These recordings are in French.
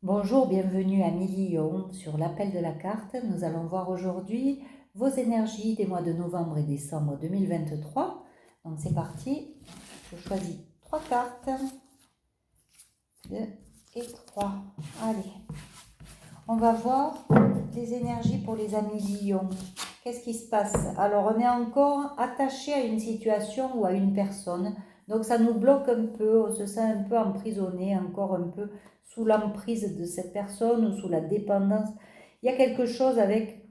Bonjour, bienvenue à Million sur l'appel de la carte. Nous allons voir aujourd'hui vos énergies des mois de novembre et décembre 2023. Donc c'est parti, je choisis 3 cartes, 2 et 3. Allez, on va voir les énergies pour les amis Lion. Qu'est-ce qui se passe? Alors on est encore attaché à une situation ou à une personne. Donc ça nous bloque un peu, on se sent un peu emprisonné, encore un peu sous l'emprise de cette personne ou sous la dépendance. Il y a quelque chose avec...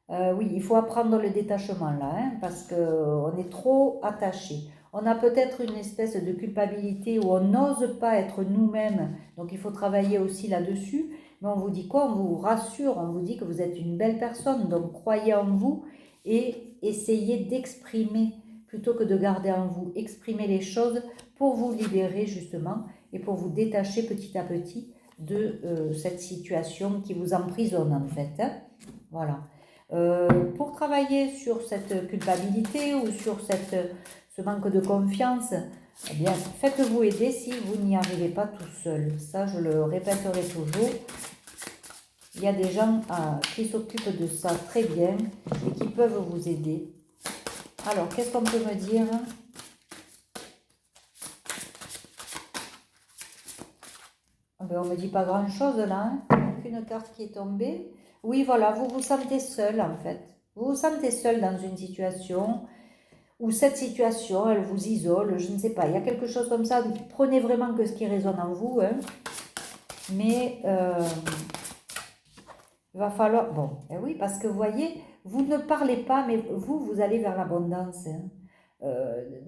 oui, il faut apprendre le détachement là, hein, parce qu'on est trop attaché. On a peut-être une espèce de culpabilité où on n'ose pas être nous-mêmes, donc il faut travailler aussi là-dessus. Mais on vous dit quoi? On vous rassure, on vous dit que vous êtes une belle personne, donc croyez en vous et essayez d'exprimer plutôt que de garder en vous. Exprimez les choses pour vous libérer justement et pour vous détacher petit à petit de cette situation qui vous emprisonne en fait, hein. Voilà. Pour travailler sur cette culpabilité ou sur ce manque de confiance, eh bien, faites-vous aider si vous n'y arrivez pas tout seul. Ça, je le répéterai toujours. Il y a des gens qui s'occupent de ça très bien et qui peuvent vous aider. Alors, qu'est-ce qu'on peut me dire? Ben, on ne me dit pas grand-chose là, hein. Aucune carte qui est tombée. Oui, voilà, vous vous sentez seul en fait. Vous vous sentez seul dans une situation où cette situation, elle vous isole, je ne sais pas. Il y a quelque chose comme ça. Prenez vraiment que ce qui résonne en vous, hein. Mais il va falloir... Bon, oui, parce que vous voyez, vous ne parlez pas, mais vous allez vers l'abondance, hein.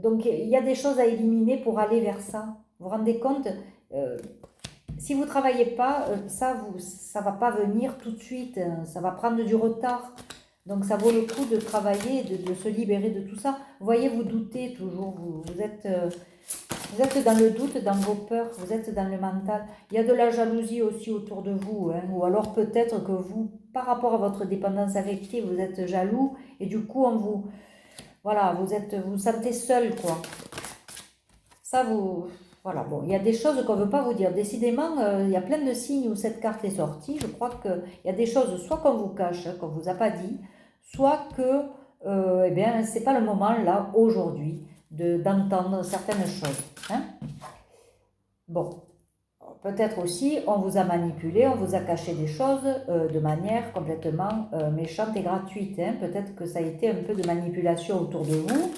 Donc, il y a des choses à éliminer pour aller vers ça. Vous vous rendez compte? Si vous ne travaillez pas, ça ne va pas venir tout de suite, hein. Ça va prendre du retard. Donc ça vaut le coup de travailler, de se libérer de tout ça. Vous voyez, vous doutez toujours, vous êtes dans le doute, dans vos peurs, vous êtes dans le mental. Il y a de la jalousie aussi autour de vous, hein. Ou alors peut-être que vous, par rapport à votre dépendance affective, vous êtes jaloux et du coup, voilà, vous sentez seul, quoi. Ça, voilà, bon, il y a des choses qu'on ne veut pas vous dire. Décidément, il y a plein de signes où cette carte est sortie. Je crois qu'il y a des choses, soit qu'on vous cache, qu'on ne vous a pas dit, soit que, eh bien, ce n'est pas le moment, là, aujourd'hui, d'entendre certaines choses, hein. Bon, peut-être aussi, on vous a manipulé, on vous a caché des choses de manière complètement méchante et gratuite, hein. Peut-être que ça a été un peu de manipulation autour de vous.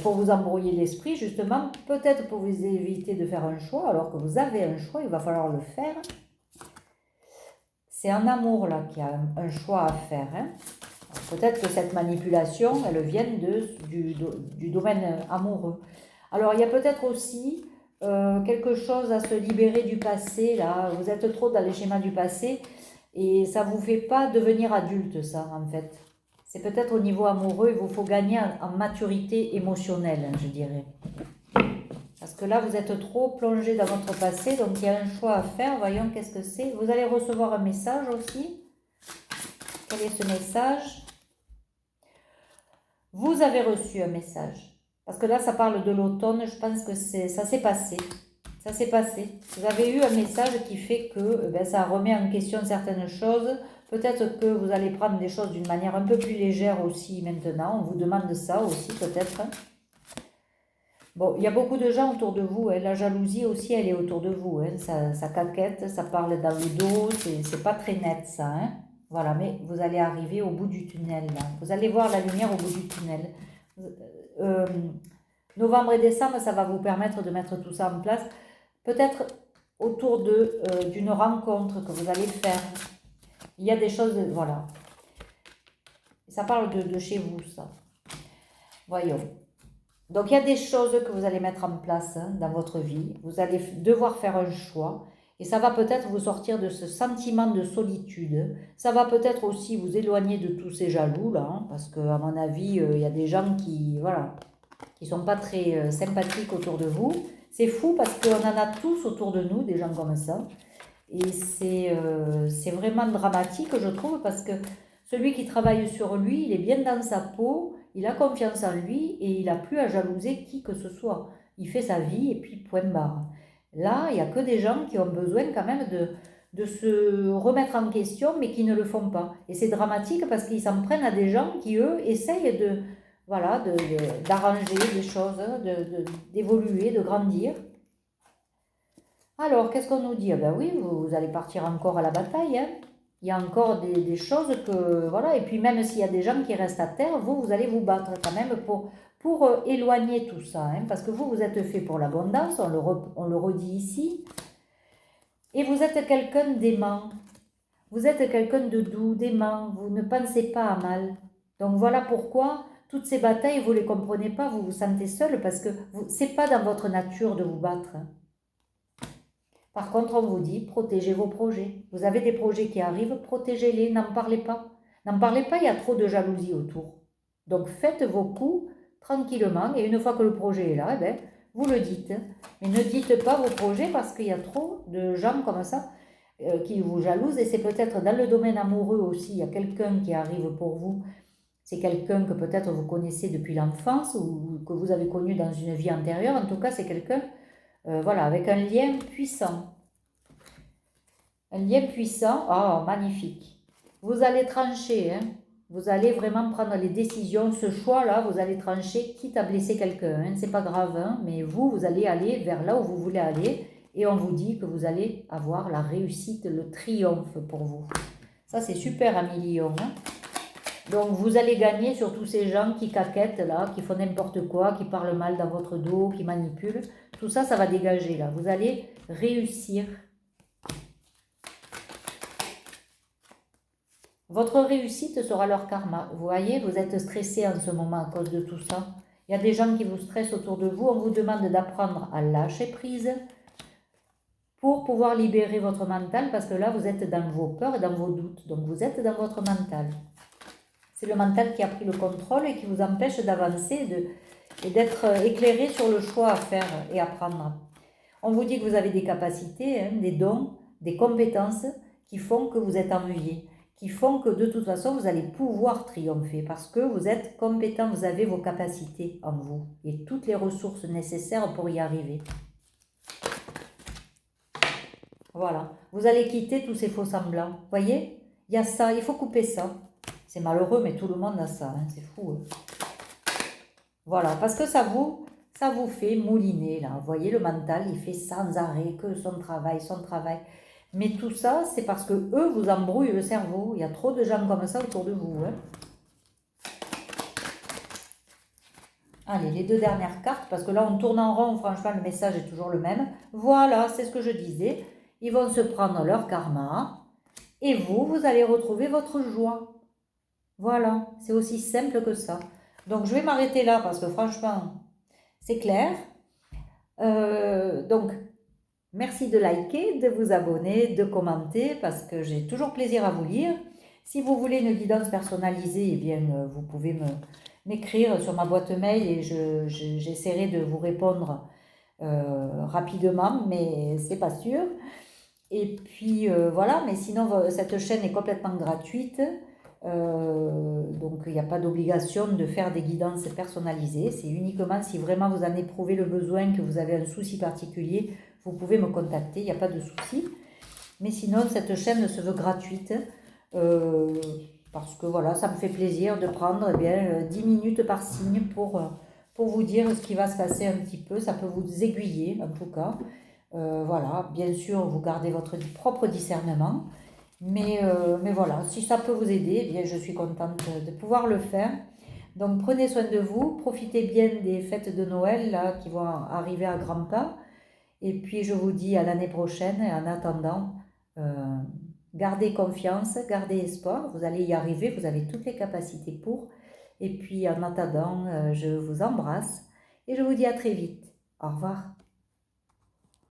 Pour vous embrouiller l'esprit, justement, peut-être pour vous éviter de faire un choix, alors que vous avez un choix, il va falloir le faire. C'est en amour, là, qu'il y a un choix à faire, hein. Peut-être que cette manipulation, elle vient du domaine amoureux. Alors, il y a peut-être aussi quelque chose à se libérer du passé, là. Vous êtes trop dans les schémas du passé, et ça ne vous fait pas devenir adulte, ça, en fait. C'est peut-être au niveau amoureux, il vous faut gagner en maturité émotionnelle, je dirais. Parce que là, vous êtes trop plongé dans votre passé, donc il y a un choix à faire. Voyons qu'est-ce que c'est. Vous allez recevoir un message aussi. Quel est ce message? Vous avez reçu un message. Parce que là, ça parle de l'automne. Je pense que ça s'est passé. Ça s'est passé. Vous avez eu un message qui fait que ça remet en question certaines choses. Peut-être que vous allez prendre des choses d'une manière un peu plus légère aussi maintenant. On vous demande ça aussi peut-être. Bon, il y a beaucoup de gens autour de vous, hein. La jalousie aussi, elle est autour de vous, hein. Ça caquette, ça parle dans le dos, c'est pas très net ça, hein. Voilà, mais vous allez arriver au bout du tunnel, là. Vous allez voir la lumière au bout du tunnel. Euh, Novembre et décembre, ça va vous permettre de mettre tout ça en place. Peut-être autour d'une rencontre que vous allez faire. Il y a des choses, voilà. Ça parle de chez vous, ça. Voyons. Donc il y a des choses que vous allez mettre en place, hein, dans votre vie. Vous allez devoir faire un choix. Et ça va peut-être vous sortir de ce sentiment de solitude. Ça va peut-être aussi vous éloigner de tous ces jaloux, là, hein, parce qu'à mon avis, il y a des gens qui, voilà, qui sont pas très sympathiques autour de vous. C'est fou parce qu'on en a tous autour de nous, des gens comme ça. Et c'est vraiment dramatique, je trouve, parce que celui qui travaille sur lui, il est bien dans sa peau, il a confiance en lui et il n'a plus à jalouser qui que ce soit. Il fait sa vie et puis point barre. Là, il n'y a que des gens qui ont besoin quand même de se remettre en question, mais qui ne le font pas. Et c'est dramatique parce qu'ils s'en prennent à des gens qui, eux, essayent voilà, d'arranger des choses, d'évoluer, de grandir. Alors, qu'est-ce qu'on nous dit? Ah ben oui, vous allez partir encore à la bataille, hein. Il y a encore des choses que... Voilà, et puis même s'il y a des gens qui restent à terre, vous allez vous battre quand même pour éloigner tout ça, hein, parce que vous êtes fait pour l'abondance, on le redit ici, et vous êtes quelqu'un d'aimant, vous êtes quelqu'un de doux, d'aimant, vous ne pensez pas à mal. Donc voilà pourquoi toutes ces batailles, vous ne les comprenez pas, vous vous sentez seul, parce que ce n'est pas dans votre nature de vous battre, hein. Par contre, on vous dit, protégez vos projets. Vous avez des projets qui arrivent, protégez-les, n'en parlez pas. N'en parlez pas, il y a trop de jalousie autour. Donc faites vos coups tranquillement et une fois que le projet est là, eh ben, vous le dites. Mais ne dites pas vos projets parce qu'il y a trop de gens comme ça qui vous jalousent et c'est peut-être dans le domaine amoureux aussi, il y a quelqu'un qui arrive pour vous. C'est quelqu'un que peut-être vous connaissez depuis l'enfance ou que vous avez connu dans une vie antérieure. En tout cas, c'est quelqu'un voilà, avec un lien puissant. Un lien puissant, oh, magnifique. Vous allez trancher, hein. Vous allez vraiment prendre les décisions. Ce choix-là, vous allez trancher, quitte à blesser quelqu'un, hein. C'est pas grave, hein, mais vous allez aller vers là où vous voulez aller. Et on vous dit que vous allez avoir la réussite, le triomphe pour vous. Ça, c'est super, Amélie Lion, hein. Donc, vous allez gagner sur tous ces gens qui caquettent, là, qui font n'importe quoi, qui parlent mal dans votre dos, qui manipulent. Tout ça, ça va dégager, là. Vous allez réussir. Votre réussite sera leur karma. Vous voyez, vous êtes stressé en ce moment à cause de tout ça. Il y a des gens qui vous stressent autour de vous. On vous demande d'apprendre à lâcher prise pour pouvoir libérer votre mental parce que là, vous êtes dans vos peurs et dans vos doutes. Donc, vous êtes dans votre mental. C'est le mental qui a pris le contrôle et qui vous empêche d'avancer et d'être éclairé sur le choix à faire et à prendre. On vous dit que vous avez des capacités, hein, des dons, des compétences qui font que vous êtes envié, qui font que de toute façon vous allez pouvoir triompher parce que vous êtes compétent, vous avez vos capacités en vous et toutes les ressources nécessaires pour y arriver. Voilà, vous allez quitter tous ces faux semblants. Voyez, il y a ça, il faut couper ça. C'est malheureux, mais tout le monde a ça, hein, c'est fou. Hein. Voilà, parce que ça vous fait mouliner, là. Vous voyez, le mental, il fait sans arrêt que son travail, son travail. Mais tout ça, c'est parce que eux vous embrouillent le cerveau. Il y a trop de gens comme ça autour de vous. Hein. Allez, les deux dernières cartes, parce que là, on tourne en rond, franchement, le message est toujours le même. Voilà, c'est ce que je disais. Ils vont se prendre leur karma. Et vous allez retrouver votre joie. Voilà, c'est aussi simple que ça. Donc, je vais m'arrêter là parce que franchement, c'est clair. Donc, merci de liker, de vous abonner, de commenter parce que j'ai toujours plaisir à vous lire. Si vous voulez une guidance personnalisée, eh bien, vous pouvez m'écrire sur ma boîte mail et j'essaierai de vous répondre rapidement, mais c'est pas sûr. Et puis voilà, mais sinon, cette chaîne est complètement gratuite. Donc il n'y a pas d'obligation de faire des guidances personnalisées, c'est uniquement si vraiment vous en éprouvez le besoin, que vous avez un souci particulier, vous pouvez me contacter, il n'y a pas de souci. Mais sinon cette chaîne se veut gratuite parce que voilà, ça me fait plaisir de prendre 10 minutes par signe pour vous dire ce qui va se passer un petit peu, ça peut vous aiguiller en tout cas. Voilà, bien sûr vous gardez votre propre discernement. Mais voilà, si ça peut vous aider, eh bien, je suis contente de pouvoir le faire. Donc prenez soin de vous, profitez bien des fêtes de Noël là, qui vont arriver à grands pas. Et puis je vous dis à l'année prochaine. Et en attendant, gardez confiance, gardez espoir. Vous allez y arriver, vous avez toutes les capacités pour. Et puis en attendant, je vous embrasse et je vous dis à très vite. Au revoir.